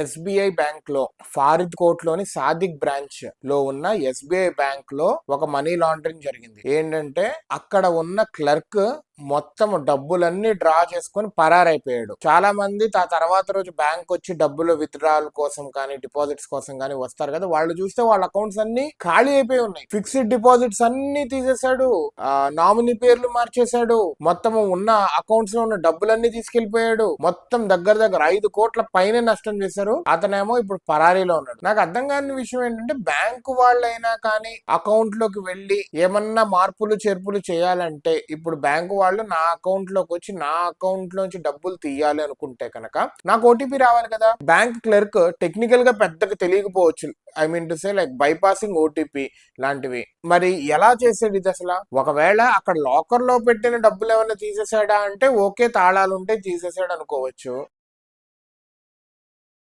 SBI bank లో ఫారిద్ coat లోని Sadiq branch లో ఉన్న ఎస్బీఐ బ్యాంక్ లో ఒక మనీ లాండరింగ్ జరిగింది. ఏంటంటే అక్కడ ఉన్న క్లర్క్ మొత్తం డబ్బులన్నీ డ్రా చేసుకొని పరారైపోయాడు. చాలా మంది ఆ తర్వాత రోజు బ్యాంక్ వచ్చి డబ్బులు విత్డ్రాల్ కోసం కానీ డిపాజిట్స్ కోసం కానీ వస్తారు కదా, వాళ్ళు చూస్తే వాళ్ళ అకౌంట్స్ అన్ని ఖాళీ అయిపోయి ఉన్నాయి. ఫిక్స్డ్ డిపాజిట్స్ అన్ని తీసేశాడు, నామినీ పేర్లు మార్చేశాడు, మొత్తం ఉన్న అకౌంట్స్ లో ఉన్న డబ్బులన్నీ తీసుకెళ్లిపోయాడు. మొత్తం దగ్గర దగ్గర 5 కోట్ల పైన నష్టం చేశారు. అతనేమో ఇప్పుడు పరారీలో ఉన్నాడు. నాకు అర్థం కాని విషయం ఏంటంటే, బ్యాంకు వాళ్ళైనా కానీ అకౌంట్ లోకి వెళ్ళి ఏమన్నా మార్పులు చేర్పులు చేయాలంటే ఇప్పుడు బ్యాంకు వాళ్ళు నా అకౌంట్ లోకి వచ్చి నా అకౌంట్ లోంచి డబ్బులు తీయాలి అనుకుంటే కనుక నాకు ఓటీపీ రావాలి కదా. బ్యాంక్ క్లర్క్ టెక్నికల్ గా పెద్దగా తెలియకపోవచ్చు, I mean to say like bypassing OTP లాంటివి. మరి ఎలా చేసాడు ఇది అసలు? ఒకవేళ అక్కడ లాకర్ లో పెట్టిన డబ్బులు ఏమైనా తీసేసాడా అంటే ఓకే, తాళాలు ఉంటే తీసేసాడు అనుకోవచ్చు.